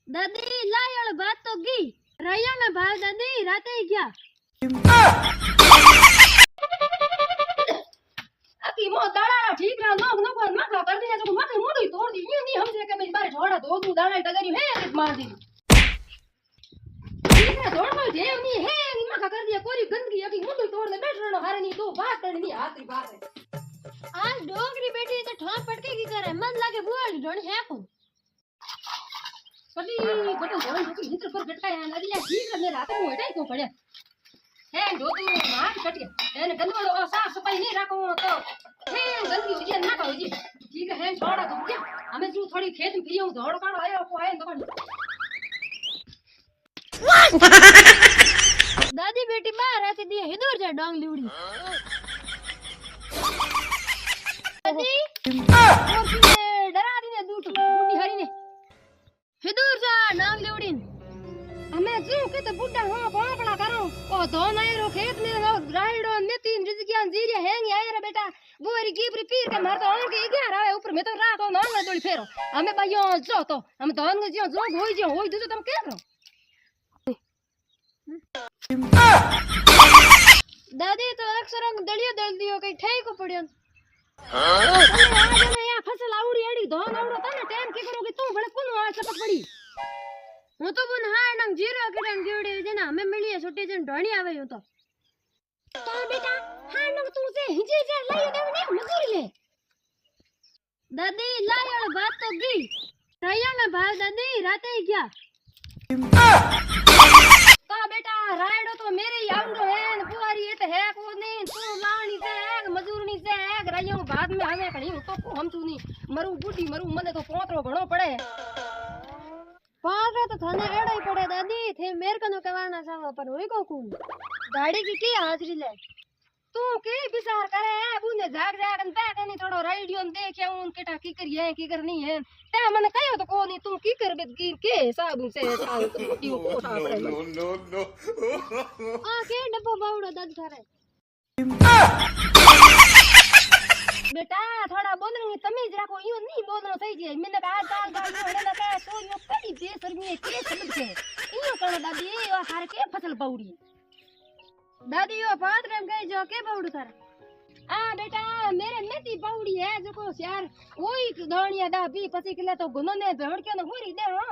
दादी लायल बात तो की रैया में भाव दादी राते ही क्या अकी मो दाड़ा ठीक रहा नो नो पर माथा कर दिया जो माथे मुंह ही तोड़ दी यूं नहीं हमसे के मेरी बारे छोड़ा दो तू दाड़ा टगरी है एक मार दी ठीक है छोड़ मत जे नहीं है नहीं माथा कर दिया कोरी गंदगी अकी मुंह ही तोड़ दे बैठ रहो हारे नहीं तो बात करनी नहीं हाथ की बात है आज डोगरी बैठी तो ठोक पटके की करे मन लागे बुआड़ी ढोण है को पति बटन जोन जो हित पर गटका है नदी या ठीक है मेरा तो हटाई को पड़े है दो तू मार कट गया एने गंदवाड़ो साफ सफाई नहीं रखो तो है गंदगी हो जाए ना का हो जाए ठीक है छोड़ा तो क्या हमें जो थोड़ी खेत में फिरी हूं दौड़ काढ़ो आयो को आए तो दादी बेटी बाहर आती दी हिदूर जा डोंग लिवड़ी दादी और किने डरा दी ने दूट बूटी हरी ने हिदूर जा डोंग लिवड़ी हमें जो के तो बुड्ढा हो पापड़ा करो ओ तो नहीं रो खेत में रो राइडो ने तीन रिजकियां जीरिया हैंगी आए रे बेटा गोरी कीपरी पीर के मार तो और के 11 आवे ऊपर में तो रात हो ना दोड़ी फेरो हमें भाइयों जो तो हम तो अंग जो होई दो तुम के करो दादी तो अक्सर दलियो दल दियो कई ठई को पड़ियो हां या फसल आवड़ी एड़ी धोन आवड़ो तने टाइम के करो कि तू बड़े कोन आ चपक पड़ी હું તો બન હા નંગ જીરો કિરણ જીવડે જેના અમે મળીએ છોટી જન ઢોણી આવે હું તો બેટા હા નંગ તું જે હિજે જે લાયો દેવ ને મજૂરી લે દાદી લાયો બાત તો ગઈ રૈયા में भाव दादी राते ही क्या तो बेटा रायडो तो मेरे ही आवड़ो है न बुआरी ये तो है को नहीं तू लाणी से है मजूरनी से है रैया बाद में हमें कहीं तो को हम चूनी मरू बूढ़ी मरू मने तो पोतरो घणो पड़े पांच तो थाने एड़ा ही पड़े दादी थे मेरे कनो कवाना सावा पर होई को कौन गाड़ी की हाजरी ले तू के विचार करे है बुने जाग जाग न बैठ नहीं थोड़ो रेडियो न देखे उन केटा की करिए की करनी है ते मने कहियो तो कोनी तू की करबे के साबु से साल की को उठा पड़े नो नो नो आ के डब्बो बावड़ो दादी थारे बेटा थोड़ा बोलने तमीज रखो यूं नहीं बोलनो सही जे मैंने कहा दाल दाल होने लगा तो यो कड़ी बेसर में के समझ के इयो करो दादी ओ हार के फसल बाउड़ी दादी यो बात रेम गई जो के बाउड़ थार आ बेटा मेरे नेती बाउड़ी है जो को यार ओई दाणिया दा भी पसी किले तो गुनो ने भेड़ के न होरी दे हो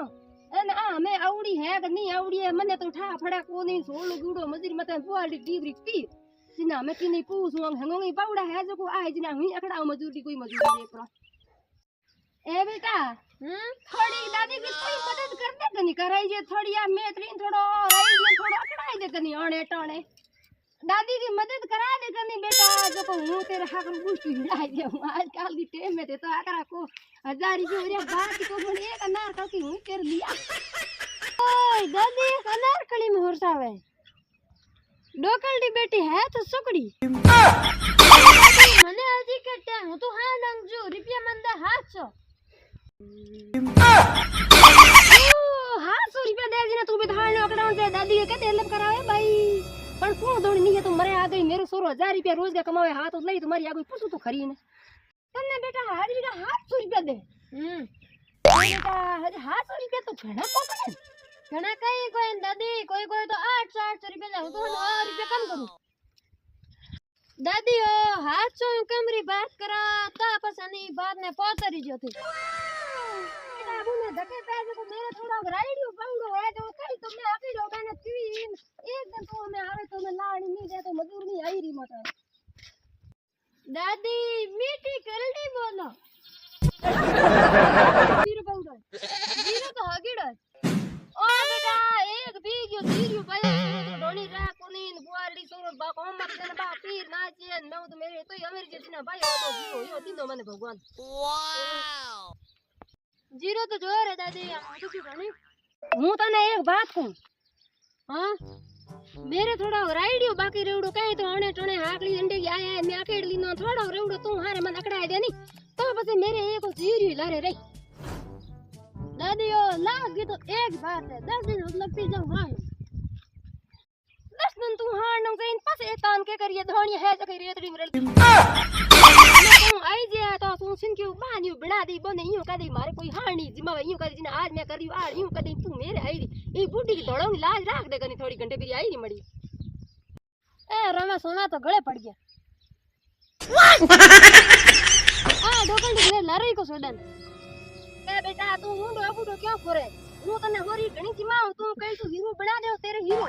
अन आ मैं आवड़ी है कि नहीं आवड़ी है मने तो उठा फड़ा कोनी सोलो गुड़ो मजरी मत बुआड़ी डीबरी पी सिना में की नहीं पूछ वंग हंगोंगी बाउड़ा है जो को आए जिना हुई अकड़ा मजूरी कोई मजूरी देख रहा ए बेटा थोड़ी दादी की कोई मदद कर दे कनी कराई जे थोड़ी या मेतरीन थोड़ो राई जे थोड़ो अकड़ाई दे कनी आणे टाणे दादी की मदद करा दे कनी बेटा जो को हूं तेरे हाथ में पूछ हिड़ाई दे आज काल दी टेम में ते तो आकरा को 1000 की ओरे बात को बोले एक अनार का की हूं कर लिया ओए दादी अनार कली में होरसावे डोकलडी बेटी है तो सुकड़ी मने हजी कट्टा हूं तो हां नंग जो रुपया मंदा 700 700 रुपया दे जी ना तू भी धान अकड़ाउन से दादी के कहते हेल्प करावे भाई पण को दौड़ी नहीं है तो मरे आ गई मेरे 16,000 रुपया रोज का कमावे हाथ तो लई तुम्हारी आ गई पूछू तो खरी ने तन्ने बेटा हाजरी का 700 रुपया दे बेटा 700 रुपया तो घणा को घणा कई कोई दादी कोई कोई तो 800 रुपया ले तो 100 रुपया कम करूं दादी ओ 700 कमरी बात करा ता पसनी बात ने पोतरी जो थी बाबू ने धके पैसे को मेरे थोड़ा राइडियो पंगो है जो कई तो मैं अकेलो मैंने तीन एक दिन तो मैं आवे तो मैं लाड़ी नहीं दे तो मजदूर नहीं आई री मत दादी मीठी करड़ी बोलो जीरो पंगो जीरो तो हगीड़ ओ बेटा एक बीगियो जीरियो पाया तो डोनी रा कोनीन बुआरडी सोरो बा कोम मत देन बा तीर नाचे नौ तो मेरे तो अमेर जेना भाई तो जीरो यो दिनो मने भगवान वाओ जीरो तो जोर है दादी हम तो नहीं हूं तने एक बात कहूं हां मेरे थोड़ा राइडियो बाकी रेवड़ो कहे तो अणे टणे हाकली अंडे की आया मैं अकेडली नो थोड़ा रेवड़ो तू हारे मन अकड़ाए दे नी तो बस मेरे एक जीरी लारे रे दादी ओ लाग तो एक बात है 10 दिन लगती जाऊं हां 10 दिन तू हां न जइन पासे तान के करिए धोणी है जके रेतड़ी मरल तू आई जे तो तू सिन के बानी बना दी बने यूं कदी मारे कोई हानी जिमा यूं कदी जिने आज मैं करी आज यूं कदी तू मेरे आई री ई बूढ़ी की धोड़ों लाज राख दे कनी थोड़ी घंटे करी आई नी मड़ी ए रमे सोना तो गले पड़ गया आ डोकल ने लरई को सोडन ए बेटा तू मुंडो अबूडो क्यों खोरे હું તને હોરી ઘણી સીમા તું કઈ તું હીરો બના દે તેરે હીરો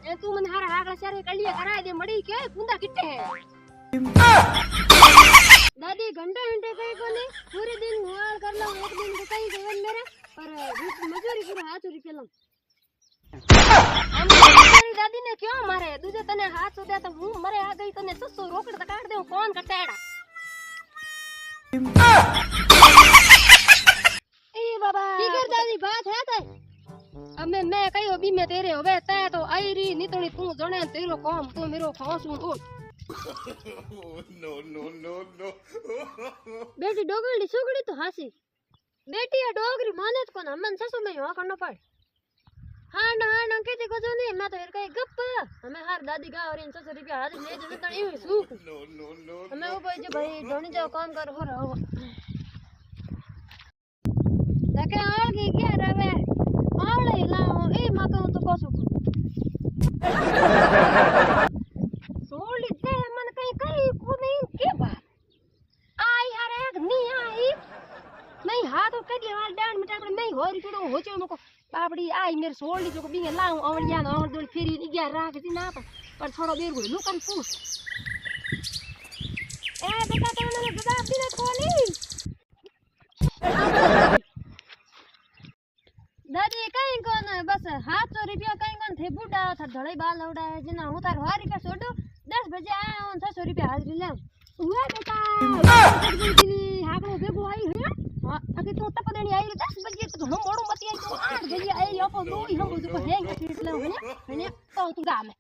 એ તું મને હારા આગળ સારે કલિયા કરાય દે મડી કે કુંડા કિટ્ટે હે दादी घंटे घंटे कहीं को नहीं पूरे दिन हुआल कर लो एक दिन को कहीं गवन मेरे पर मजूरी पूरा 500 रुपया लो मेरी दादी ने क्यों मारे दूजे तने 500 दे तो हूं मरे आ गई तने 600 रोकड़ काट दे कौन कटेड़ा ए बाबा ठीक है दादी बात है ते अब मैं कही अभी मैं तेरे होवे तै तो आई री नितणी तू जणे तेरो काम तू मेरो खासू ओ no. बेटी डोगरी सुगड़ी तो हासी बेटी ये डोगरी माने तो कौन हमन ससु में हो करना पड़ हां ना कहते को जो नहीं मैं तो हर कहीं गप हमें हर दादी का और इन 600 रुपया हाथ ले जो तणी सूख no हमें वो भाई जो भाई ढोनी जाओ काम कर हो रहा देखे आल की क्या रवे आले लाओ ए माका तो कोसु सोली दे मन कहीं को नहीं के बात आई यार एक नहीं आई नहीं हाथ तो कदी वाल डांड मिटा कर नहीं होरी कुडो हो चो मको बाबड़ी आई मेरे सोली जो को बिंगे लाऊं अवलिया न और दोल फेरी नी गया राख दी ना पर थोड़ा देर गुड़ लुकन पूछ ए बेटा तो मैंने जवाब दिना कोनी दादी कहीं कोन बस 700 रुपया कहीं कोन थे बूढ़ा था धड़े बाल लौड़ा है जना हूं तार हारी का छोड़ो 10 बजे आया हूं 600 रुपया हाजिरी ले हुआ बेटा हाकड़ो बेगो आई है हां अगे तू तप देनी आई 10 बजे तो हम मोड़ो मती आई तो 8 बजे आई अपन दो ही हम जो है के ले हने तो तू गा में